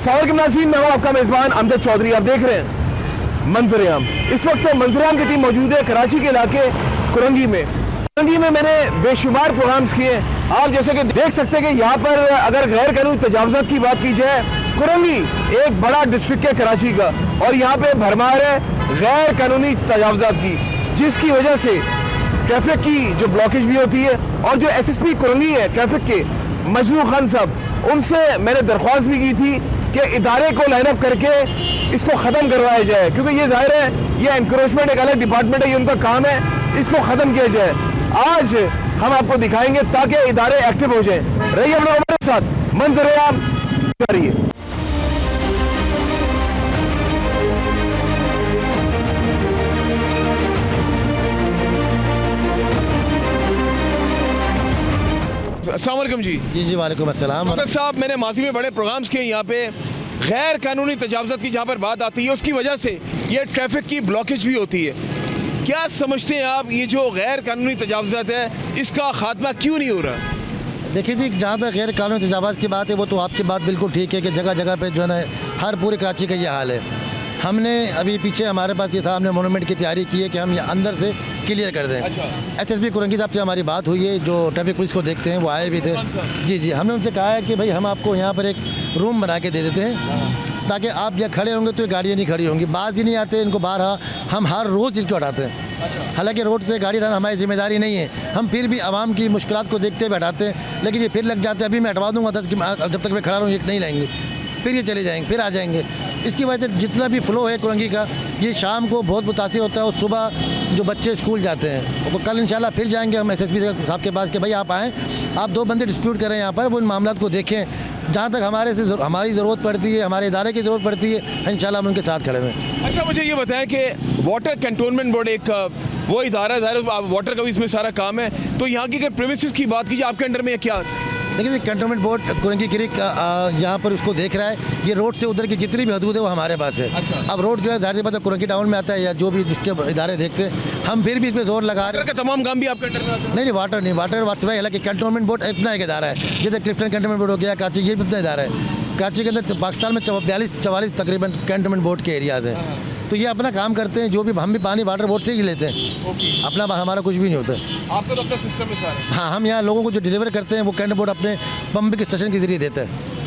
अस्सलाम वालेकुम नाज़रीन, मैं हूं आपका मेज़बान अमजद चौधरी। आप देख रहे हैं मंजर-ए-आम। इस वक्त मंजर-ए-आम की टीम मौजूद है कराची के इलाके कुरंगी में। कुरंगी में मैंने बेशुमार प्रोग्राम्स किए। आप जैसे कि देख सकते हैं कि यहाँ पर अगर गैर कानूनी तजावज़ात की बात की जाए, कुरंगी एक बड़ा डिस्ट्रिक्ट है कराची का और यहाँ पे भरमार है गैर कानूनी तजावज़ात की, जिसकी वजह से ट्रैफिक की जो ब्लॉकेज भी होती है। और जो SSP कुरंगी है ट्रैफिक के मजनू खान साहब, उनसे मैंने दरख्वास्त भी की थी कि इदारे को लाइनअप करके इसको ख़त्म करवाया जाए, क्योंकि ये जाहिर है ये एनक्रोचमेंट एक अलग डिपार्टमेंट है, ये उनका काम है, इसको ख़त्म किया जाए। आज हम आपको दिखाएंगे ताकि इदारे एक्टिव हो जाएं। रहिए हम लोग हमारे साथ, मंजर-ए-आम करिए। अस्सलाम वालेकुम जी। जी वालेकुम अस्सलाम। डॉक्टर साहब, मैंने माजी में बड़े प्रोग्राम्स किए यहाँ पे गैर कानूनी तजावज़ात की जहाँ पर बात आती है, उसकी वजह से ये ट्रैफिक की ब्लॉकेज भी होती है। क्या समझते हैं आप, ये जो गैर कानूनी तजावज़ात है इसका खात्मा क्यों नहीं हो रहा? देखिए जी, जहाँ तक गैर कानूनी तजावज़ात की बात है वो तो आपकी बात बिल्कुल ठीक है कि जगह जगह पे जो है ना हर पूरे कराची का ये हाल है। हमने अभी पीछे हमारे पास ये था, हमने मोनूमेंट की तैयारी की है कि हम अंदर से क्लियर कर दें। अच्छा। SSP कुरंगी साहब से हमारी बात हुई है, जो ट्रैफिक पुलिस को देखते हैं, वो आए भी थे। जी, हमने उनसे कहा है कि भाई हम आपको यहाँ पर एक रूम बना के दे देते हैं ताकि आप यहाँ खड़े होंगे तो ये गाड़ियाँ नहीं खड़ी होंगी। बाज ही नहीं आते इनको बाहर, हम हर रोज़ इनको हटाते हैं। हालांकि रोड से गाड़ी लाना हमारी जिम्मेदारी नहीं है, हम फिर भी आवाम की मुश्किलात को देखते हुए हटाते हैं, लेकिन ये फिर लग जाते हैं अभी मैं हटवा दूँगा जब तक मैं खड़ा रहूँ ये नहीं लाएंगे, फिर ये चले जाएंगे, फिर आ जाएंगे। इसकी वजह से जितना भी फ़्लो है कुरंगी का, ये शाम को बहुत मुतासिर होता है और सुबह जो बच्चे स्कूल जाते हैं, तो कल इंशाल्लाह फिर जाएंगे हम SSP साहब के पास कि भाई आप आएँ, आप 2 बंदे डिस्प्यूट करें यहाँ पर, वो इन मामलों को देखें। जहाँ तक हमारी ज़रूरत पड़ती है, हमारे इदारे की ज़रूरत पड़ती है, इंशाल्लाह हम उनके साथ खड़े हुए। अच्छा, मुझे ये बताएं कि वाटर कैंटोनमेंट बोर्ड एक वो इदारा है, वाटर का भी इसमें सारा काम है, तो यहाँ की अगर प्रीमिसेस की बात कीजिए आपके अंडर में क्या? देखिए, कैंटोनमेंट बोर्ड कुरंगी क्रीक यहाँ पर उसको देख रहा है। ये रोड से उधर की जितनी भी हदूद है वो हमारे पास है। अच्छा। अब रोड जो है जाहिर सी बात है कुरंगी टाउन में आता है या जो भी जिसके इदारे देखते हैं, हम फिर भी इस पर जोर लगा रहे हैं। तमाम काम भी आपके अंडर में आता है? नहीं, वाटर नहीं, वाटर सप्लाई हालांकि कैंटोनमेंट बोर्ड अपना एक इदारा है, जैसे क्लिफ्टन कैंटोनमेंट बोर्ड हो गया, कराची ये भी अपना इदारा है। कराची के अंदर पाकिस्तान में 42-44 तकरीबन कैंटोनमेंट बोर्ड के एरियाज़ हैं, तो ये अपना काम करते हैं। जो भी हम भी पानी वाटर बोर्ड से ही लेते हैं, अपना हमारा कुछ भी नहीं होता है। आपका तो अपना सिस्टम है सारा? हाँ, हम यहाँ लोगों को जो डिलीवर करते हैं वो कैंटोनमेंट बोर्ड अपने पंपिंग स्टेशन के जरिए देता है।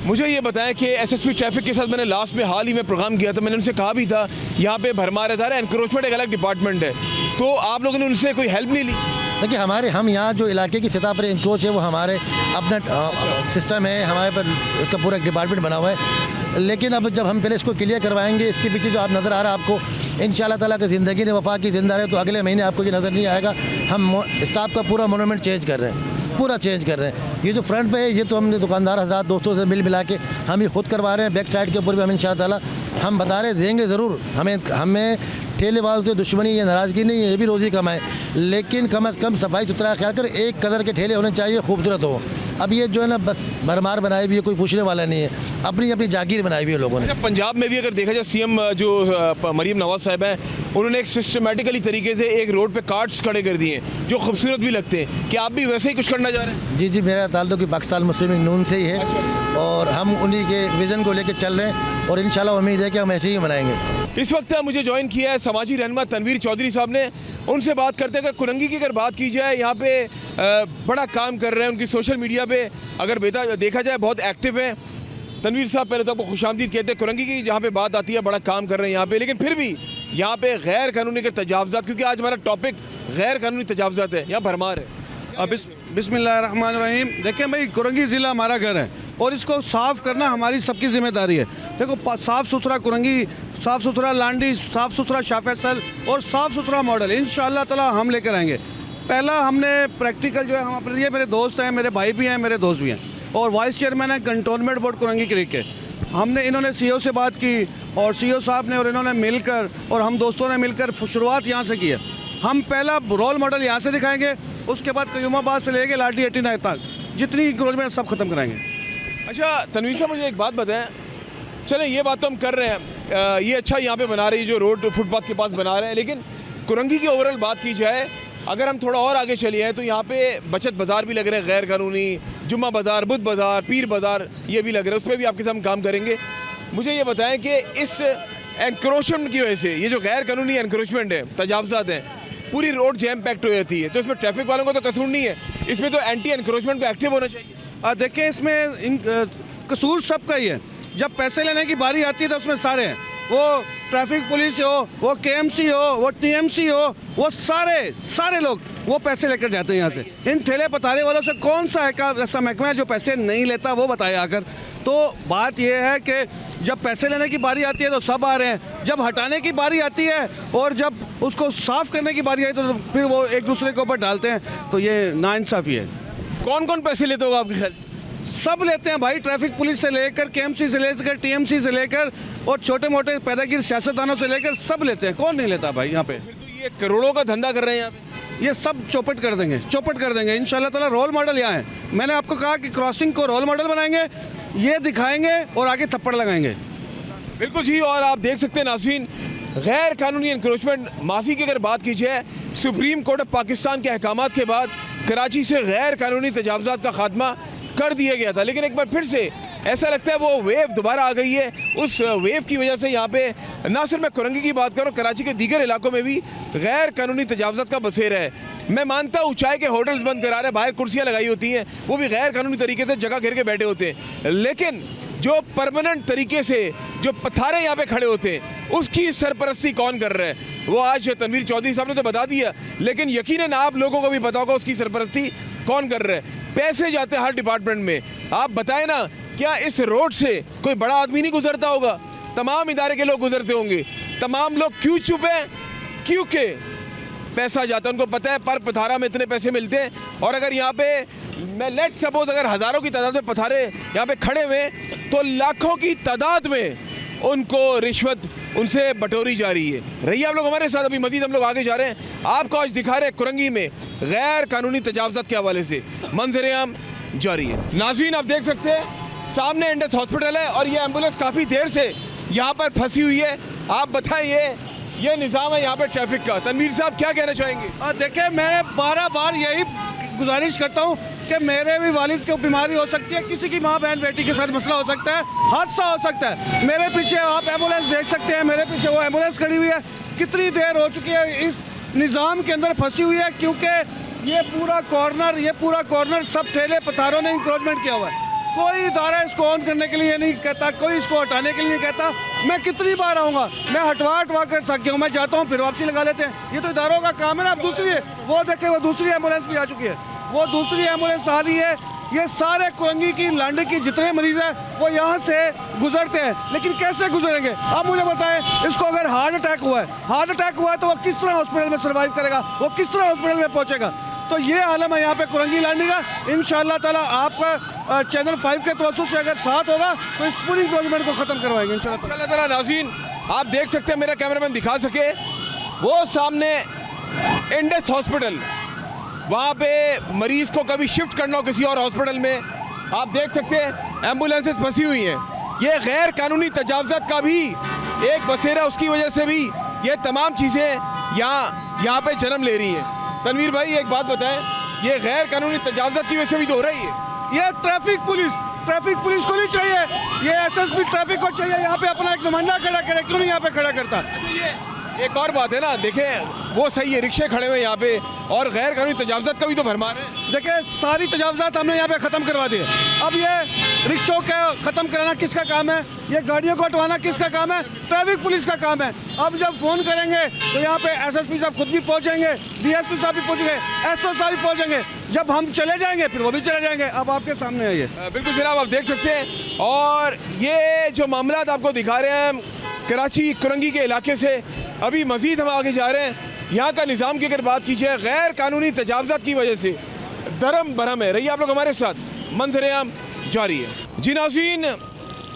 मुझे ये बताएं कि SSP ट्रैफिक के साथ मैंने लास्ट में हाल ही में प्रोग्राम किया था, मैंने उनसे कहा भी था यहाँ पे भरमार है, एनक्रोचमेंट एक अलग डिपार्टमेंट है, तो आप लोगों ने उनसे कोई हेल्प नहीं ली? देखिए, हम यहाँ जो इलाके की सतह पर इंक्रोच है वो हमारे अपना सिस्टम है, हमारे पर उसका पूरा डिपार्टमेंट बना हुआ है। लेकिन अब जब हम पहले इसको क्लियर करवाएंगे, इसके पीछे जो आप नज़र आ रहा है आपको, इंशाल्लाह ताला की ज़िंदगी ने वफा की ज़िंदा रहे तो अगले महीने आपको ये नज़र नहीं आएगा। हम स्टाफ का पूरा मोनूमेंट चेंज कर रहे हैं, पूरा चेंज कर रहे हैं। ये जो फ्रंट पे है ये तो हमने दुकानदार हज़रात दोस्तों से मिला के हम ही खुद करवा रहे हैं। बैक साइड के ऊपर भी हम इंशाल्लाह ताला हम बता रहे देंगे ज़रूर। हमें ठेले वालों से दुश्मनी या नाराज़गी नहीं है, ये भी रोज़ी कमाए, लेकिन कम अज़ कम सफाई सुथरा ख्याल कर, एक कदर के ठेले होने चाहिए, खूबसूरत हो। अब ये जो है ना बस भरमार बनाई हुई है, कोई पूछने वाला नहीं है, अपनी जागीर बनाई हुई है लोगों ने। पंजाब में भी अगर देखा जाए, CM जो मरीम नवाज साहब हैं, उन्होंने एक सिस्टमेटिकली तरीके से एक रोड पे कार्ड्स खड़े कर दिए जो खूबसूरत भी लगते हैं। क्या आप भी वैसे ही कुछ करना चाह रहे हैं? जी, मेरा ताल्लुक पाकिस्तान मुस्लिम लीग नून से ही है और हम उन्हीं के विज़न को लेकर चल रहे हैं और इंशाल्लाह उम्मीद है कि हम ऐसे ही बनाएंगे। इस वक्त मुझे ज्वाइन किया है समाजी रहनुमा तनवीर चौधरी साहब ने। उनसे बात करते हैं कि कुरंगी की अगर बात की जाए, यहाँ पे बड़ा काम कर रहे हैं, उनकी सोशल मीडिया पे अगर देखा जाए बहुत एक्टिव है। तनवीर साहब, पहले तो आपको खुशामदीद कहते हैं। कुरंगी की जहाँ पे बात आती है बड़ा काम कर रहे हैं यहाँ पे, लेकिन फिर भी यहाँ पे गैर कानूनी के तजावज़ात, क्योंकि आज हमारा टॉपिक गैर कानूनी तजावज़ात है, यहाँ भरमार है। बिस्मिल्लाहिर्रहमानिर्रहीम। देखें भाई, कुरंगी ज़िला हमारा घर है और इसको साफ़ करना हमारी सबकी ज़िम्मेदारी है। देखो, साफ़ सुथरा कुरंगी, साफ़ सुथरा लांडी, साफ़ सुथरा शाह फैसल और साफ़ सुथरा मॉडल इंशाअल्लाह ताला हम लेकर आएंगे। पहला हमने प्रैक्टिकल जो है हम अपने, ये मेरे दोस्त हैं, मेरे भाई भी हैं, मेरे दोस्त भी हैं, और वाइस चेयरमैन है कैंटोनमेंट बोर्ड कुरंगी क्रीक के। इन्होंने CO से बात की और CO साहब ने और इन्होंने मिलकर और हम दोस्तों ने मिलकर शुरुआत यहाँ से की है। हम पहला रोल मॉडल यहाँ से दिखाएंगे, उसके बाद कयूमाबाद से लेके लाठी 89 तक जितनी इंक्रोचमेंट सब खत्म कराएंगे। अच्छा तनवीर साहब, मुझे एक बात बताएं, चलें ये बात तो हम कर रहे हैं, ये अच्छा यहाँ पे बना रही है जो रोड फुटपाथ के पास बना रहे हैं, लेकिन कुरंगी की ओवरऑल बात की जाए, अगर हम थोड़ा और आगे चले हैं तो यहाँ पे बचत बाज़ार भी लग रहे हैं गैर कानूनी, जुम्मा बाज़ार, बुध बाज़ार, पीर बाज़ार ये भी लग रहा है, उस पर भी आपके साथ हम काम करेंगे। मुझे ये बताएं कि इस एनक्रोचमेंट की वजह से, ये जो गैर कानूनी एनक्रोचमेंट है, तजावज़ात हैं, पूरी रोड जैम पैक्ट हो जाती है, तो इसमें ट्रैफिक वालों को तो कसूर नहीं है, इसमें तो एंटी एनक्रोचमेंट को एक्टिव होना चाहिए। देखिए इसमें कसूर सबका ही है। जब पैसे लेने की बारी आती है तो उसमें सारे हैं, वो ट्रैफिक पुलिस हो, वो केएमसी हो, वो टीएमसी हो, वो सारे लोग वो पैसे लेकर जाते हैं यहाँ से। इन ठेले पतारे वालों से कौन सा ऐसा महकमा है जो पैसे नहीं लेता, वो बताए आकर। तो बात यह है कि जब पैसे लेने की बारी आती है तो सब आ रहे हैं, जब हटाने की बारी आती है और जब उसको साफ़ करने की बारी आई तो फिर वो एक दूसरे के ऊपर डालते हैं, तो ये नाइंसाफ़ी है। कौन कौन पैसे लेते हो आपके ख्याल? सब लेते हैं भाई, ट्रैफिक पुलिस से लेकर, केएमसी से लेकर, टीएमसी से लेकर और छोटे मोटे पैदागिर सियासतदानों से लेकर सब लेते हैं। कौन नहीं लेता भाई यहाँ पे? फिर तो ये करोड़ों का धंधा कर रहे हैं यहाँ पे। ये सब चौपट कर देंगे इंशाल्लाह ताला। रोल मॉडल यहाँ है, मैंने आपको कहा कि क्रॉसिंग को रोल मॉडल बनाएंगे, ये दिखाएंगे और आगे थप्पड़ लगाएंगे। बिल्कुल जी। और आप देख सकते हैं नाज़रीन, गैर कानूनी इंक्रोचमेंट माजी की अगर बात की जाए, सुप्रीम कोर्ट ऑफ पाकिस्तान के अहकामात के बाद कराची से गैर कानूनी तजावज़ात का खात्मा कर दिया गया था, लेकिन एक बार फिर से ऐसा लगता है वो वेव दोबारा आ गई है। उस वेव की वजह से यहाँ पे ना सिर्फ मैं कुरंगी की बात करूँ, कराची के दीगर इलाकों में भी गैर कानूनी तजावज़ात का बसेरा है। मैं मानता हूँ चाय के होटल्स बंद करा रहे, बाहर कुर्सियाँ लगाई होती हैं, वो भी गैर कानूनी तरीके से जगह घेर के बैठे होते हैं, लेकिन जो परमानेंट तरीके से जो पथारे यहाँ पे खड़े होते हैं उसकी सरपरस्ती कौन कर रहा है, वो आज तनवीर चौधरी साहब ने तो बता दिया, लेकिन यकीनन आप लोगों को भी पता होगा उसकी सरपरस्ती कौन कर रहा है। पैसे जाते हैं हर डिपार्टमेंट में। आप बताएं ना, क्या इस रोड से कोई बड़ा आदमी नहीं गुजरता होगा? तमाम इदारे के लोग गुजरते होंगे। तमाम लोग क्यों चुप हैं? क्योंकि पैसा जाता है, उनको पता है पर पथारा में इतने पैसे मिलते हैं। और अगर यहाँ पे मैं लेट सपोज अगर हज़ारों की तादाद में पथारे यहाँ पे खड़े हुए तो लाखों की तादाद में उनको रिश्वत उनसे बटोरी जा रही है। रहिए आप लोग हमारे साथ, अभी मजीद हम लोग आगे जा रहे हैं। आपको आज दिखा रहे हैं कुरंगी में गैर कानूनी तजावज़ात के हवाले से मंजर-ए-आम जारी है। नाज़रीन आप देख सकते हैं सामने इंडस हॉस्पिटल है और ये एम्बुलेंस काफ़ी देर से यहाँ पर फंसी हुई है। आप बताएं ये निज़ाम है यहाँ पर ट्रैफिक का। तनवीर साहब क्या कहना चाहेंगे? देखिए मैं 12 बार यही गुजारिश करता हूँ कि मेरे भी वालिद को बीमारी हो सकती है, किसी की माँ बहन बेटी के साथ मसला हो सकता है, हादसा हो सकता है। मेरे पीछे आप एम्बुलेंस देख सकते हैं, मेरे पीछे वो एम्बुलेंस खड़ी हुई है, कितनी देर हो चुकी है इस निज़ाम के अंदर फंसी हुई है, क्योंकि ये पूरा कॉर्नर सब ठेले पथारों ने इंक्रोचमेंट किया हुआ है। कोई इदारा इसको ऑन करने के लिए नहीं कहता, कोई इसको हटाने के लिए नहीं कहता। मैं कितनी बार आऊँगा, मैं हटवा कर थक गया हूँ, मैं जाता हूँ फिर वापसी लगा लेते हैं। ये तो इदारों का काम है ना। अब दूसरी है, वो देखे वो दूसरी एम्बुलेंस भी आ चुकी है, वो दूसरी एम्बुलेंस आ रही है। ये सारे कुरंगी की लांडे की जितने मरीज हैं वो यहाँ से गुजरते हैं, लेकिन कैसे गुजरेंगे आप मुझे बताएं। इसको अगर हार्ट अटैक हुआ है तो वो किस तरह हॉस्पिटल में सर्वाइव करेगा, वो किस तरह हॉस्पिटल में पहुँचेगा? तो ये आलम है यहाँ पे कुरंगी लांडी का। इंशाअल्लाह ताला आपका चैनल 5 के तवज्जुह से अगर साथ होगा तो इस पूरी गवर्नमेंट को ख़त्म करवाएंगे इंशाअल्लाह ताला। नाज़रीन आप देख सकते हैं, मेरा कैमरामैन दिखा सके वो सामने इंडस हॉस्पिटल, वहाँ पे मरीज को कभी शिफ्ट करना हो किसी और हॉस्पिटल में, आप देख सकते हैं एम्बुलेंसेस फंसी हुई हैं। ये गैर कानूनी तजावज़ात का भी एक बसेरा, उसकी वजह से भी ये तमाम चीज़ें यहाँ पे जन्म ले रही हैं। तनवीर भाई एक बात बताएं, ये गैर कानूनी तजावज़ात की वजह से भी तो हो रही है। ये ट्रैफिक पुलिस को नहीं चाहिए, ये एसएसपी ट्रैफिक को चाहिए यहाँ पे अपना एक नुमाइंदा खड़ा करे, क्यों नहीं यहाँ पे खड़ा करता? ये एक और बात है ना, देखें वो सही है, रिक्शे खड़े हुए यहाँ पे और गैर कानूनी तजावज़ात का भी तो भरमार है। देखिए सारी तजावज़ात हमने यहाँ पे ख़त्म करवा दी है। अब ये रिक्शों का ख़त्म कराना किसका काम है? ये गाड़ियों को हटवाना किसका काम है? ट्रैफिक पुलिस का काम है। अब जब फ़ोन करेंगे तो यहाँ पे एसएसपी साहब खुद भी पहुँचेंगे, डीएसपी साहब भी पहुँचेंगे, एसओ साहब भी पहुँचेंगे। जब हम चले जाएंगे फिर वो भी चले जाएंगे। अब आपके सामने है ये। बिल्कुल जनाब आप देख सकते हैं। और ये जो मामलात आपको दिखा रहे हैं कराची कुरंगी के इलाके से, अभी मज़ीद हम आगे जा रहे हैं। यहाँ का निज़ाम की अगर बात की जाए, गैर कानूनी तजावज़ात की वजह से धर्म भरम है। रहिए आप लोग हमारे साथ, मंजर-ए-आम जारी है। जी नाज़रीन,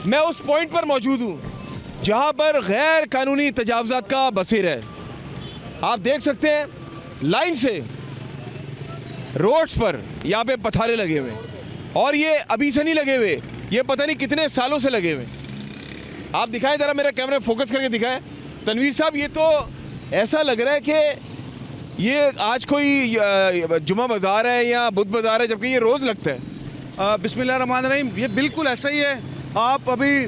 मैं उस पॉइंट पर मौजूद हूँ जहाँ पर गैर कानूनी तजावज़ात का बसेरा है। आप देख सकते हैं लाइन से रोड्स पर यहाँ पे पथारे लगे हुए हैं, और ये अभी से नहीं लगे हुए, ये पता नहीं कितने सालों से लगे हुए। आप दिखाएं ज़रा, मेरा कैमरा फोकस करके दिखाएं तनवीर साहब। ये तो ऐसा लग रहा है कि ये आज कोई जुमा बाज़ार है या बुध बाज़ार है, जबकि ये रोज़ लगता है। बिस्मिल्लाहिर्रहमानिर्रहीम, ये बिल्कुल ऐसा ही है। आप अभी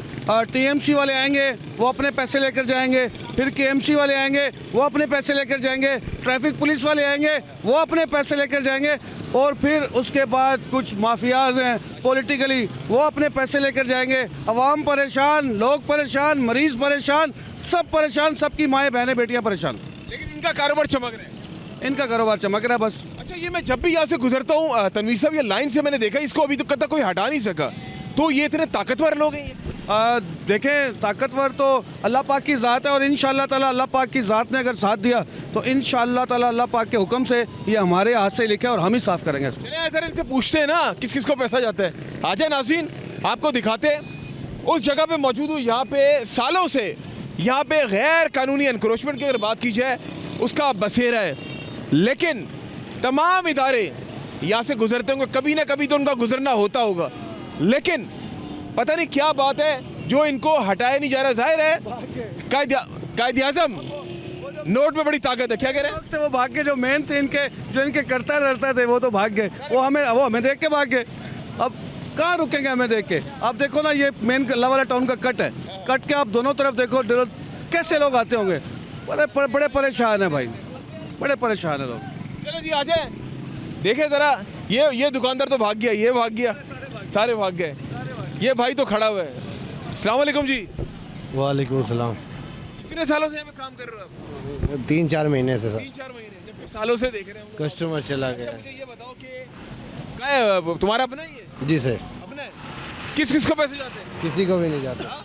टीएमसी वाले आएंगे, वो अपने पैसे लेकर जाएंगे, फिर केएमसी वाले आएंगे, वो अपने पैसे लेकर जाएंगे, ट्रैफिक पुलिस वाले आएंगे, वो अपने पैसे लेकर जाएंगे, और फिर उसके बाद कुछ माफियाज हैं पॉलिटिकली, वो अपने पैसे लेकर जाएंगे। अवाम परेशान, लोग परेशान, मरीज परेशान, सब परेशान, सबकी माएँ बहनें बेटियाँ परेशान। लेकिन इनका कारोबार चमक रहा है। इनका कारोबार चमक रहा है बस। अच्छा, ये मैं जब भी यहाँ से गुजरता हूँ तनवीर साहब, ये लाइन से मैंने देखा, इसको अभी तक तो कोई हटा नहीं सका। तो ये इतने ताकतवर लोग हैं ये? देखें, ताकतवर तो अल्लाह पाक की ज़ात है, और इंशाअल्लाह ताला अल्लाह पाक की ज़ात ने अगर साथ दिया तो इंशाअल्लाह ताला अल्लाह पाक के हुक्म से ये हमारे हाथ से लिखा है और हम ही साफ़ करेंगे इसको। चलिए सर, इनसे पूछते हैं ना किस किस को पैसा जाता है। आ जाए नाज़रीन, आपको दिखाते हैं। उस जगह पे मौजूद हूँ, यहाँ पे सालों से यहाँ पे गैर कानूनी एनक्रोचमेंट की अगर बात की जाए उसका बसेरा है, लेकिन तमाम इदारे यहाँ से गुजरते होंगे, कभी ना कभी तो उनका गुजरना होता होगा, लेकिन पता नहीं क्या बात है जो इनको हटाया नहीं जा रहा। जाहिर है कायद आज़म नोट में बड़ी ताकत है। क्या कह रहे हैं? तो वो भाग के जो मेन थे इनके, जो इनके करता रहता थे, वो तो भाग गए। वो हमें देख के भाग गए। अब कहाँ रुकेंगे हमें देख के? आप देखो ना, ये मेन अल्लाह वाला टाउन का कट है, कट के आप दोनों तरफ देखो, कैसे लोग आते होंगे। बड़े परेशान है भाई, बड़े परेशान है लोग। चलो जी, आ जाए, देखे ज़रा। ये दुकानदार तो भाग गया, ये भाग गया, सारे भाग गए। ये भाई तो खड़ा हुआ है। अस्सलाम वालेकुम जी। वालेकुम सलाम। कितने सालों से यहाँ पे काम कर रहे हो आप? 3-4 महीने से सर। 3-4 महीने, जब सालों से देख रहे हो। कस्टमर चला अच्छा, गया। मुझे ये बताओ कि क्या है, तुम्हारा अपना ही है? जी सर। अपना है? किस किस को पैसे जाते हैं? किसी को भी नहीं जाता।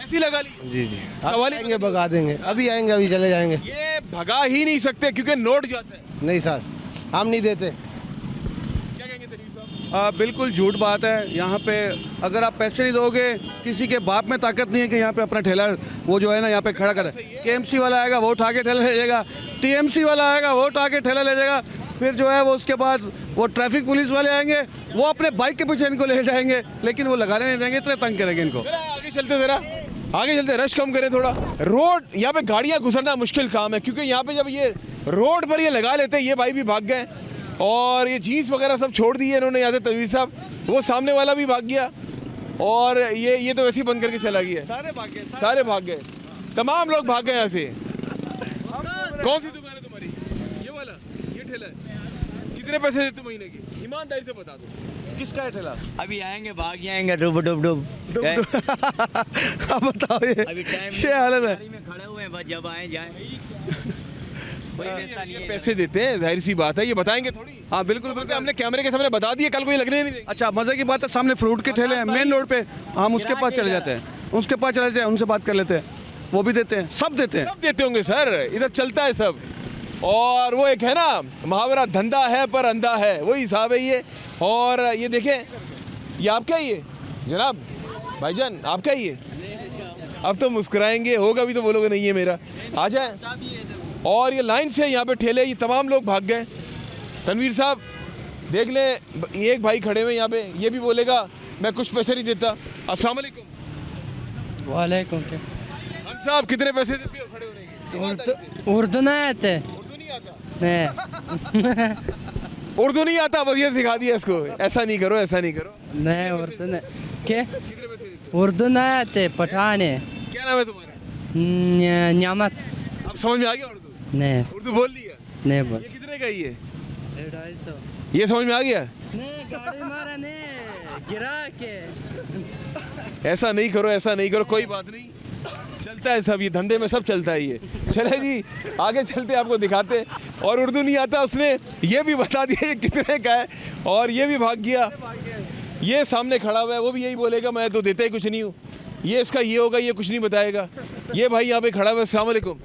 ऐसी लगा ली? जी जी, सवाल ही आएंगे भगा देंगे, अभी आएंगे अभी चले जाएंगे। ये भगा ही नहीं सकते क्योंकि नोट जाता है। नहीं सर, हम नहीं देते। क्या कहेंगे तरीफ साहब? बिल्कुल झूठ बात है। यहाँ पे अगर आप पैसे नहीं दोगे, किसी के बाप में ताकत नहीं है कि यहाँ पे अपना ठेला वो जो है ना यहाँ पे खड़ा करे। केएमसी वाला आएगा, वो उठा के ठेला ले जाएगा, टीएमसी वाला आएगा, वो उठा के ठेला ले जाएगा, फिर जो है वो उसके बाद वो ट्रैफिक पुलिस वाले आएंगे, वो अपने बाइक के पीछे इनको ले जाएंगे, लेकिन वो लगाने नहीं देंगे, इतने तंग करेंगे इनको। चलो आगे चलते ज़रा, आगे चलते, रश कम करें थोड़ा। रोड यहाँ पे गाड़ियाँ गुजरना मुश्किल काम है, क्योंकि यहाँ पे जब ये रोड पर ये लगा लेते हैं, ये भाई भी भाग गए और ये जीन्स वगैरह सब छोड़ दिए इन्होंने यहाँ से। तनवीर साहब, वो सामने वाला भी भाग गया और ये तो वैसे ही बंद करके चला गया। सारे भाग गए, सारे भाग गए, तमाम लोग भाग गए यहाँ से। कौन सी दुकान है तुम्हारी? ये वाला, ये ठेला है? कितने पैसे देते हो महीने की? ईमानदारी से बता दो। किसका है ठेला? अभी आएंगे, भाग जाएंगे, डुब डुब डुब। आप बताओ, अभी टाइम ये हालत है। गाड़ी में खड़े हुए हैं, बस जब आए जाए। कोई पैसा नहीं है। पैसे देते हैं, जाहिर सी बात है, ये बताएंगे थोड़ी। हाँ बिल्कुल क्योंकि हमने कैमरे के सामने बता दिए, कल कोई लगने नहीं देंगे। अच्छा, मजे की बात है, सामने फ्रूट के ठेले हैं मेन रोड पे, हम उसके पास चले जाते हैं, उसके पास चले जाते हैं, उनसे बात कर लेते हैं, वो भी देते हैं, सब देते हैं। सब देते होंगे सर, इधर चलता है सब। और वो एक है ना मुहावरा, धंधा है पर अंधा है, वही हिसाब है ये। और ये देखें, ये आपका ही है जनाब, भाईजान आपका ही है। अब तो मुस्कुराएंगे, होगा भी तो बोलोगे नहीं है मेरा। आ जाए। और ये लाइन से यहाँ पे ठेले, ये तमाम लोग भाग गए। तनवीर साहब देख लें, एक भाई खड़े हुए यहाँ पे, ये भी बोलेगा मैं कुछ पैसे नहीं देता। अस्सलाम वालेकुम। वालेकुम। हम साहब कितने पैसे देते हो खड़े होने के? उर्दू नहीं आते? उर्दू नहीं आता? नहीं उर्दू नहीं आता, बस ये सिखा दिया इसको, ऐसा नहीं करो, ऐसा नहीं करो। नहीं, उर्दू नहीं। क्या? कितने पैसे देते हो? उर्दू नहीं आते, पठान है। क्या नाम है तुम्हारा? न्यामत। अब समझ में आ गया उर्दू? नहीं उर्दू बोल लिया? नहीं बोल। ये कितने का ये? 250। ये समझ में आ गया? नहीं, गाड़ी मारा नहीं, गिरा के। ऐसा नहीं करो, ऐसा नहीं करो, कोई बात नहीं, चलता है सब, ये धंधे में सब चलता है ये। चले जी, आगे चलते आपको दिखाते। और उर्दू नहीं आता उसने, ये भी बता दिया ये कितने का है, और ये भी भाग गया। ये सामने खड़ा हुआ है, वो भी यही बोलेगा मैं तो देता ही कुछ नहीं हूँ, ये इसका ये होगा, ये कुछ नहीं बताएगा। ये भाई यहाँ पे खड़ा हुआ है। अस्सलाम वालेकुम।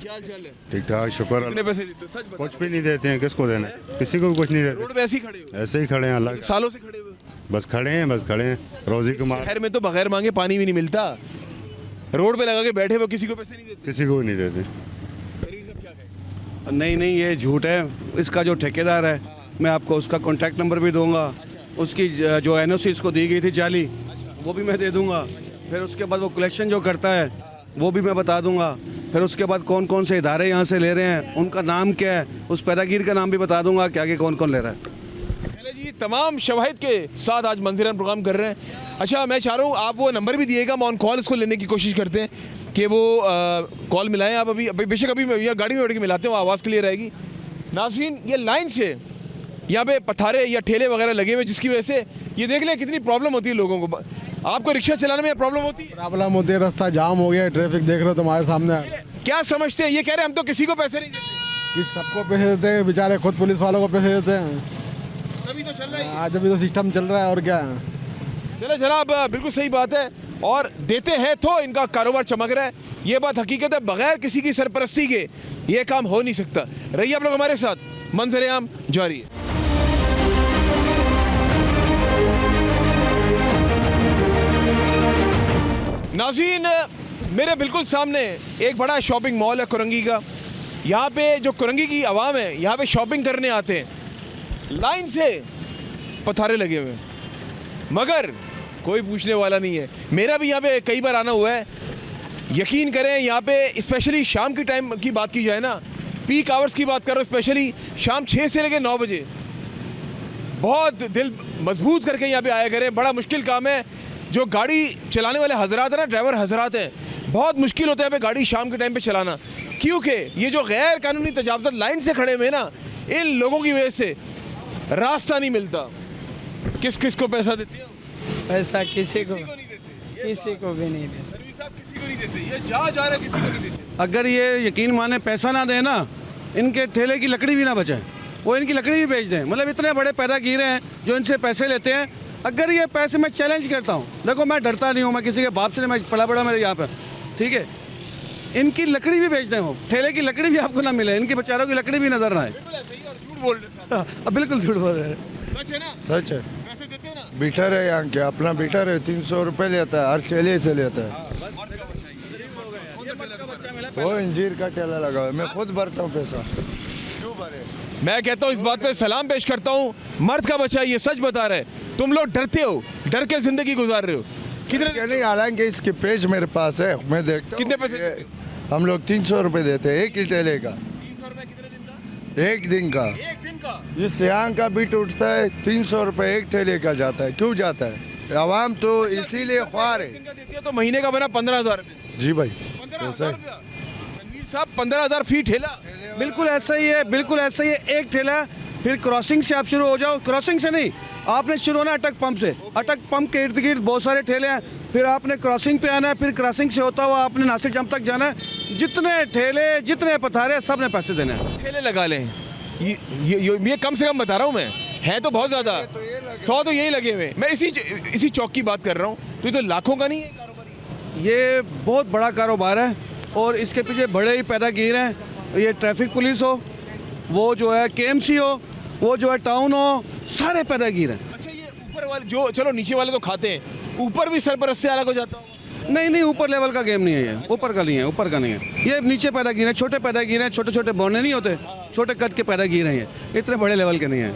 क्या हाल चाल है? ठीक ठाक, शुक्र। कितने पैसे देते हो? सच बता। कुछ भी नहीं देते हैं, किसको देना है? किसी को भी कुछ नहीं देते, रोड पे ऐसे ही खड़े हो? ऐसे ही खड़े हैं। अलग सालों से खड़े हुए? बस खड़े हैं, बस खड़े हैं, रोजी कमा। शहर में तो बगैर मांगे पानी भी नहीं मिलता, रोड पे लगा के बैठे हुए, किसी को पैसे नहीं देते। किसी को भी नहीं देते। तरीके से क्या कहें? नहीं, ये झूठ है। इसका जो ठेकेदार है, मैं आपको उसका कॉन्टैक्ट नंबर भी दूंगा, उसकी जो एनओसी इसको दी गई थी जाली, वो भी मैं दे दूंगा। फिर उसके बाद वो कलेक्शन जो करता है वो भी मैं बता दूंगा। फिर उसके बाद कौन कौन से इदारे यहाँ से ले रहे हैं, उनका नाम क्या है, उस पैरागीर का नाम भी बता दूंगा कि आगे कौन कौन ले रहा है। चले जी, तमाम शवाहिद के साथ आज मंजराम प्रोग्राम कर रहे हैं। अच्छा, मैं चाह रहा हूँ आप वो नंबर भी दिएगा, मैं ऑन कॉल इसको लेने की कोशिश करते हैं कि वो कॉल मिलाएं। आप अभी बेशक अभी या गाड़ी में बैठ के मिलाते हैं, वो आवाज़ क्लियर आएगी। नाज़रीन, ये लाइन से यहाँ पे पथारे या ठेले वगैरह लगे हुए, जिसकी वजह से ये देख लें कितनी प्रॉब्लम होती है लोगों को। आपको रिक्शा चलाने में प्रॉब्लम होती है? प्रॉब्लम होती है, रास्ता जाम हो गया, ट्रैफिक देख रहे हो तुम्हारे सामने। क्या समझते हैं? ये कह रहे हैं हम तो किसी को पैसे नहीं देते। कि सबको पैसे देते हैं, बेचारे खुद पुलिस वालों को पैसे देते हैं। तभी तो चल रहा है। आज अभी तो सिस्टम चल रहा है, और क्या है। चलो जनाब, बिल्कुल सही बात है, और देते हैं तो इनका कारोबार चमक रहा है। ये बात हकीकत है, बगैर किसी की सरपरस्ती के ये काम हो नहीं सकता। रहिए आप लोग हमारे साथ, मंजर आम जारी है। नाज़रीन, मेरे बिल्कुल सामने एक बड़ा शॉपिंग मॉल है कुरंगी का। यहाँ पे जो कुरंगी की आवाम है, यहाँ पे शॉपिंग करने आते हैं, लाइन से पथारे लगे हुए हैं, मगर कोई पूछने वाला नहीं है। मेरा भी यहाँ पे कई बार आना हुआ है। यकीन करें, यहाँ पे स्पेशली शाम की टाइम की बात की जाए ना, पीक आवर्स की बात कर रहा हूँ, स्पेशली शाम 6 से लेकर 9 बजे, बहुत दिल मजबूत करके यहाँ पे आया करें। बड़ा मुश्किल काम है। जो गाड़ी चलाने वाले हजरात हैं ना, ड्राइवर हजरात हैं, बहुत मुश्किल होता है पे गाड़ी शाम के टाइम पे चलाना, क्योंकि ये जो गैर कानूनी तजावज़ात लाइन से खड़े हुए हैं ना, इन लोगों की वजह से रास्ता नहीं मिलता। किस किस को पैसा देते हैं? पैसा किसी को किसी को नहीं देते। किसी को भी नहीं देते। तनवीर साहब, किसी को नहीं देते। ये जा रहा है, किसी को नहीं देते। अगर ये यकीन माने पैसा ना दें ना, इनके ठेले की लकड़ी भी ना बचाए, वो इनकी लकड़ी भी बेच दें। मतलब इतने बड़े पैदागीर हैं जो इनसे पैसे लेते हैं। अगर ये पैसे मैं चैलेंज करता हूँ, देखो मैं डरता नहीं हूँ, मैं किसी के बाप से नहीं, मैं पला बड़ा मेरे यहाँ पर, ठीक है। इनकी लकड़ी भी बेच दें, हो ठेले की लकड़ी भी आपको ना मिले, इनके बेचारों की लकड़ी भी नजर ना आए। झूठ बोल रहे हैं। अब बिल्कुल झूठ बोल रहे हैं। सच है ना? सच है। पैसे देते हैं ना? बीटर है यहाँ के, अपना बीटर है, 300 रुपये लेता है, हर ठेले से लेता है। वो इंजीर का ठेला लगा हुआ है, मैं खुद भरता हूँ पैसा। क्यों भरे? मैं कहता हूँ, इस बात पे सलाम पेश करता हूँ, मर्द का बच्चा ये सच बता रहे हैं। तुम लोग डरते हो, डर के जिंदगी गुजार रहे हो। कितने नहीं, हालांकि इसके पेज मेरे पास है, मैं देखता हूँ। कितने पैसे ये हम लोग 300 रुपये देते हैं एक ही ठेले का। 300 रुपए कितने दिन का? एक दिन का। एक दिन का? जिस यहाँ का बीट उठता है 300 रुपये एक ठेले का जाता है। क्यों जाता है? आवाम तो इसीलिए ख्वार एक दिन है। का देती है तो महीने का बना 15,000 रुपये। जी भाई, 15,000 रुपया। तनवीर साहब, 15,000 फीट ठेला। बिल्कुल ऐसा ही है, बिल्कुल ऐसा ही है। एक ठेला, फिर क्रॉसिंग से आप शुरू हो जाओ। क्रॉसिंग से नहीं, आपने शुरू होना अटक पंप से। अटक पंप के इर्द गिर्द बहुत सारे ठेले हैं, फिर आपने क्रॉसिंग पे आना है, फिर क्रॉसिंग से होता हुआ आपने नासिर जम तक जाना है। जितने ठेले, जितने पथारे, सब ने पैसे देने हैं। ठेले लगा लें, ये कम से कम बता रहा हूँ मैं, है तो बहुत ज़्यादा। 100 तो यही लगे हुए। मैं इसी चौक की बात कर रहा हूँ। तो ये तो लाखों का नहीं है कारोबार? ये बहुत बड़ा कारोबार है और इसके पीछे बड़े ही पैदागीर हैं। ये ट्रैफिक पुलिस हो, वो जो है KMC हो, वो जो है टाउन हो, सारे पैदागीर हैं। अच्छा, ये ऊपर वाले जो, चलो नीचे वाले तो खाते हैं, ऊपर भी सरपरस्त से अलग हो जाता होगा? नहीं नहीं, ऊपर लेवल का गेम नहीं है ये, ऊपर का नहीं है, ऊपर का नहीं है। ये नीचे पैदागीर है, छोटे पैदागीर हैं, छोटे छोटे बोने नहीं होते, छोटे कद के पैदागीर हैं ये, इतने बड़े लेवल के नहीं हैं।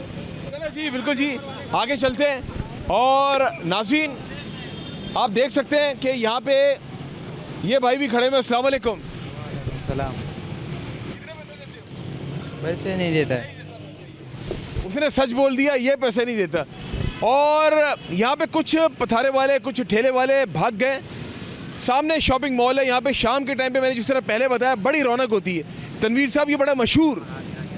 चलो जी, बिल्कुल जी, आगे चलते हैं। और नाज़रीन, आप देख सकते हैं कि यहाँ पे ये भाई भी खड़े हैं। अस्सलाम वालेकुम। सलाम। पैसे नहीं देता है। उसने सच बोल दिया, ये पैसे नहीं देता। और यहाँ पे कुछ पथारे वाले, कुछ ठेले वाले भाग गए। सामने शॉपिंग मॉल है। यहाँ पे शाम के टाइम पे, मैंने जिस तरह पहले बताया, बड़ी रौनक होती है। तनवीर साहब, ये बड़ा मशहूर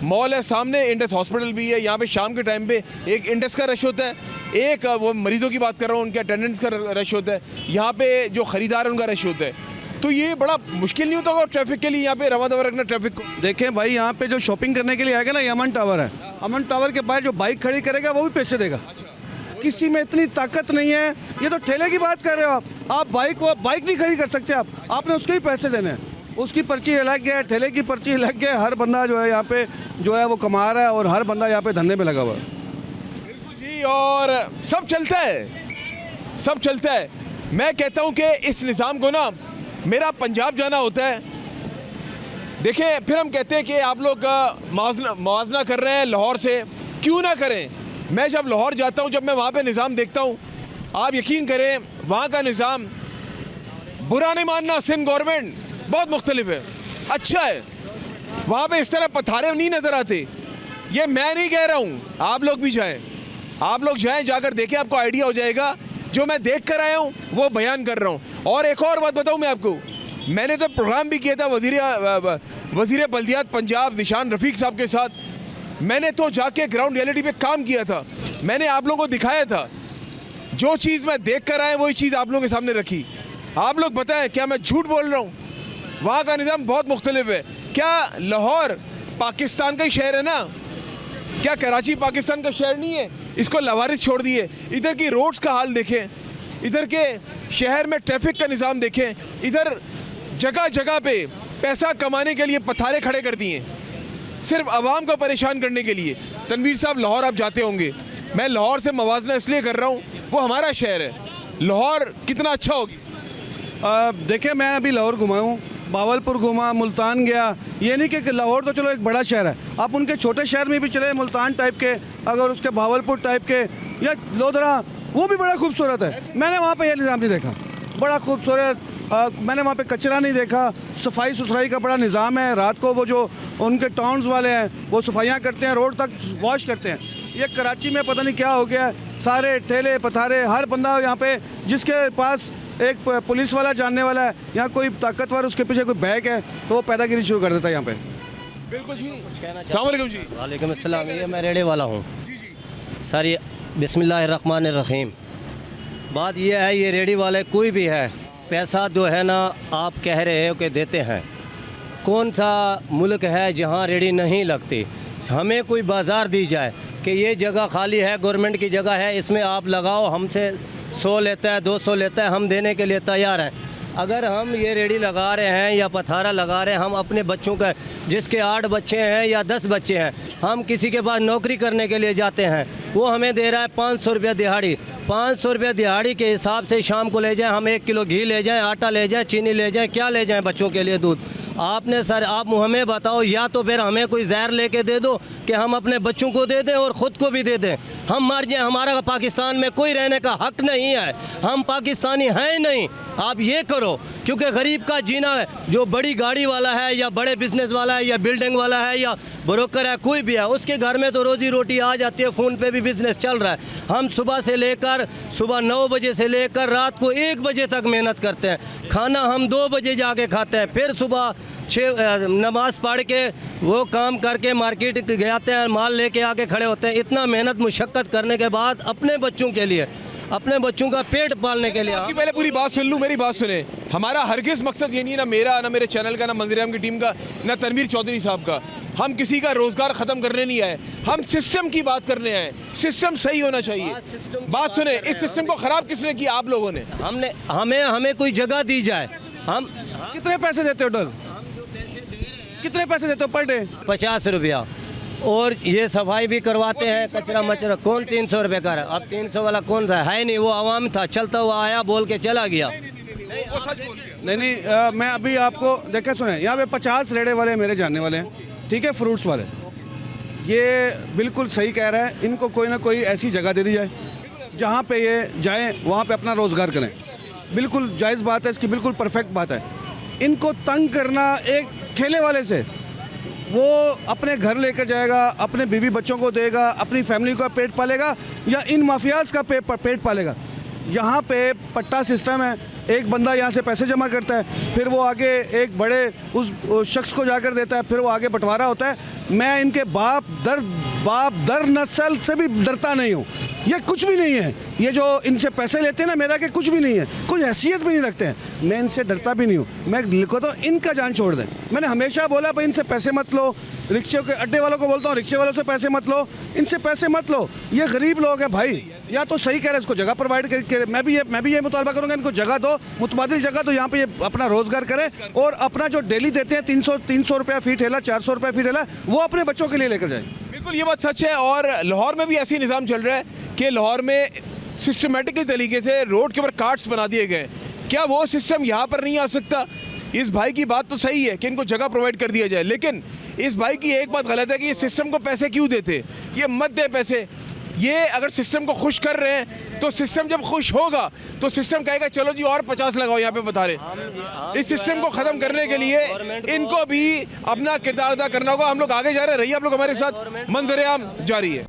मॉल है। सामने इंडस हॉस्पिटल भी है। यहाँ पे शाम के टाइम पे एक इंडस का रश होता है, एक वो मरीजों की बात कर रहा हूँ, उनके अटेंडेंट्स का रश होता है। यहाँ पे जो ख़रीदार है उनका रश होता है। तो ये बड़ा मुश्किल नहीं होता होगा ट्रैफिक के लिए यहाँ पे रवा दवा रखना ट्रैफिक को? देखें भाई, यहाँ पे जो शॉपिंग करने के लिए आएगा ना, ये अमन टावर है। अमन टावर के बाहर जो बाइक खड़ी करेगा वो भी पैसे देगा। किसी में इतनी ताकत नहीं है। ये तो ठेले की बात कर रहे हो आप बाइक नहीं खड़ी कर सकते आपने उसके भी पैसे देने हैं। उसकी पर्ची अलग है, ठेले की पर्ची अलग है। हर बंदा जो है यहाँ पे जो है वो कमा रहा है और हर बंदा यहाँ पे धंधे में लगा हुआ है। बिल्कुल जी, और सब चलता है, सब चलता है। मैं कहता हूँ कि इस निज़ाम को ना, मेरा पंजाब जाना होता है। देखें, फिर हम कहते हैं कि आप लोग मुआवजा कर रहे हैं लाहौर से, क्यों ना करें। मैं जब लाहौर जाता हूँ, जब मैं वहाँ पे निज़ाम देखता हूँ, आप यकीन करें वहाँ का निज़ाम, बुरा नहीं मानना, सिंध गवर्नमेंट बहुत मुख्तलिफ है, अच्छा है। वहाँ पे इस तरह पथारे नहीं नज़र आते। ये मैं नहीं कह रहा हूँ, आप लोग भी जाएं। आप लोग जाएं, जाकर देखें, आपको आइडिया हो जाएगा। जो मैं देख कर आया हूँ वो बयान कर रहा हूँ। और एक और बात बताऊँ मैं आपको, मैंने तो प्रोग्राम भी किया था वज़ीर बल्दियात पंजाब निशान रफ़ीक साहब के साथ। मैंने तो जाके ग्राउंड रियलिटी पे काम किया था, मैंने आप लोगों को दिखाया था। जो चीज़ मैं देख कर आया वही चीज़ आप लोगों के सामने रखी। आप लोग बताएं क्या मैं झूठ बोल रहा हूँ? वहाँ का निज़ाम बहुत मुख्तलिफ है। क्या लाहौर पाकिस्तान का ही शहर है ना? क्या कराची पाकिस्तान का शहर नहीं है? इसको लवारिस छोड़ दिए। इधर की रोड्स का हाल देखें, इधर के शहर में ट्रैफिक का निज़ाम देखें, इधर जगह जगह पे पैसा कमाने के लिए पथारे खड़े कर दिए सिर्फ आवाम को परेशान करने के लिए। तनवीर साहब, लाहौर आप जाते होंगे, मैं लाहौर से मवाजना इसलिए कर रहा हूँ, वो हमारा शहर है। लाहौर कितना अच्छा होगी। देखिए, मैं अभी लाहौर घुमा हूँ, बावलपुर घुमा, मुल्तान गया। ये नहीं कि लाहौर तो चलो एक बड़ा शहर है, आप उनके छोटे शहर में भी चले, मुल्तान टाइप के, अगर उसके बावलपुर टाइप के या लोधरा, वो भी बड़ा खूबसूरत है। मैंने वहाँ पे ये निज़ाम नहीं देखा, बड़ा खूबसूरत। मैंने वहाँ पे कचरा नहीं देखा, सफाई सुथराई का बड़ा निज़ाम है। रात को वो जो उनके टाउन्स वाले हैं वो सफाइयाँ करते हैं, रोड तक वॉश करते हैं। ये कराची में पता नहीं क्या हो गया, सारे ठेले पथारे, हर बंदा यहाँ पे जिसके पास एक पुलिस वाला जानने वाला है या कोई ताकतवर उसके पीछे कोई बैग है तो वो पैदागिरी शुरू कर देता है यहाँ पे। बिल्कुल जी। अस्सलाम वालेकुम जी। वालेकुम अस्सलाम। ये मैं रेड़े वाला हूँ सर। ये बिस्मिल्लाहिर्रहमानिर्रहीम। बात ये है, ये रेडी वाले कोई भी है, पैसा जो है ना आप कह रहे हो कि देते हैं। कौन सा मुल्क है जहाँ रेडी नहीं लगती? हमें कोई बाज़ार दी जाए कि ये जगह खाली है, गवर्नमेंट की जगह है, इसमें आप लगाओ। हमसे 100 लेता है, 200 लेता है, हम देने के लिए तैयार हैं। अगर हम ये रेडी लगा रहे हैं या पथारा लगा रहे हैं, हम अपने बच्चों का, जिसके 8 बच्चे हैं या 10 बच्चे हैं, हम किसी के पास नौकरी करने के लिए जाते हैं, वो हमें दे रहा है 500 रुपया दिहाड़ी। 500 रुपया दिहाड़ी के हिसाब से शाम को ले जाएं, हम 1 किलो घी ले जाएं, आटा ले जाएं, चीनी ले जाएं, क्या ले जाएं बच्चों के लिए दूध। आपने सर, आप हमें बताओ, या तो फिर हमें कोई जहर लेके दे दो कि हम अपने बच्चों को दे दें और ख़ुद को भी दे दें, हम मर जाएं। हमारा पाकिस्तान में कोई रहने का हक नहीं है, हम पाकिस्तानी हैं नहीं। आप ये करो, क्योंकि गरीब का जीना है, जो बड़ी गाड़ी वाला है या बड़े बिजनेस वाला है या बिल्डिंग वाला है या ब्रोकर है, कोई भी है, उसके घर में तो रोजी रोटी आ जाती है, फ़ोन पे भी बिज़नेस चल रहा है। हम सुबह 9 बजे से लेकर रात को 1 बजे तक मेहनत करते हैं, खाना हम 2 बजे जाके खाते हैं, फिर सुबह 6 नमाज़ पढ़ के वो काम करके मार्केट जाते हैं, माल लेके आके खड़े होते हैं। इतना मेहनत मुशक्क़त करने के बाद अपने बच्चों के लिए, अपने बच्चों का पेट पालने के लिए। आपकी पहले पूरी बात सुन लूँ, मेरी बात सुने। हमारा हरगिज़ मकसद ये नहीं है, ना मेरा, ना मेरे चैनल का, ना मंजर-ए-आम की टीम का, ना तनवीर चौधरी साहब का। हम किसी का रोज़गार ख़त्म करने नहीं आए, हम सिस्टम की बात करने आए। सिस्टम सही होना चाहिए। बात सुने, इस सिस्टम को ख़राब किसने किया? आप लोगों ने। हमें कोई जगह दी जाए। हम कितने पैसे देते हो डर? कितने पैसे देते हो पर डे? 50 रुपया। और ये सफाई भी करवाते हैं, कचरा मचरा। कौन 300 रुपये का? अब 300 वाला कौन था? है नहीं, वो आवाम था, चलता हुआ आया, बोल के चला गया। नहीं, मैं अभी आपको देखे सुने, यहाँ पे 50 रेड़े वाले मेरे जानने वाले हैं, ठीक है, फ्रूट्स वाले। ये बिल्कुल सही कह रहा है, इनको कोई ना कोई ऐसी जगह दे दी जाए जहाँ पे ये जाएं, वहाँ पे अपना रोज़गार करें। बिल्कुल जायज़ बात है, इसकी बिल्कुल परफेक्ट बात है। इनको तंग करना, एक ठेले वाले से वो अपने घर लेकर जाएगा, अपने बीवी बच्चों को देगा, अपनी फैमिली का पेट पालेगा या इन माफियाज़ का पेट पालेगा। यहाँ पे पट्टा सिस्टम है, एक बंदा यहाँ से पैसे जमा करता है, फिर वो आगे एक बड़े उस शख्स को जाकर देता है, फिर वो आगे बंटवारा होता है। मैं इनके बाप दर नस्ल से भी डरता नहीं हूँ। ये कुछ भी नहीं है, ये जो इनसे पैसे लेते हैं ना, मेरा के कुछ भी नहीं है, कुछ हैसियत भी नहीं रखते हैं। मैं इनसे डरता भी नहीं हूँ। मैं लिखो तो इनका जान छोड़ दें। मैंने हमेशा बोला भाई इनसे पैसे मत लो। रिक्शे के अड्डे वालों को बोलता हूँ, रिक्शे वालों से पैसे मत लो, इनसे पैसे मत लो। ये गरीब लोग हैं भाई, या तो सही कह रहे हैं, इसको जगह प्रोवाइड करके। मैं भी ये मुतालबा करूँगा, इनको जगह दो, मुतबादिल जगह दो, यहाँ पे ये अपना रोज़गार करें और अपना जो डेली देते हैं 300 रुपया फी ठेला, 400 रुपया फी ठेला, वो अपने बच्चों के लिए लेकर जाए। बिल्कुल ये बात सच है। और लाहौर में भी ऐसी निज़ाम चल रहा है कि लाहौर में सिस्टमेटिकली तरीके से रोड के ऊपर कार्ट्स बना दिए गए। क्या वो सिस्टम यहाँ पर नहीं आ सकता? इस भाई की बात तो सही है कि इनको जगह प्रोवाइड कर दिया जाए, लेकिन इस भाई की एक बात गलत है कि ये सिस्टम को पैसे क्यों देते? ये मत दें पैसे। ये अगर सिस्टम को खुश कर रहे हैं तो सिस्टम जब खुश होगा तो सिस्टम कहेगा चलो जी और 50 लगाओ यहाँ पे बता रहे। इस सिस्टम को ख़त्म करने के लिए इनको भी अपना किरदार अदा करना होगा। हम लोग आगे जा रहे हैं, रहिए आप लोग हमारे साथ, मंजर-ए-आम जारी है।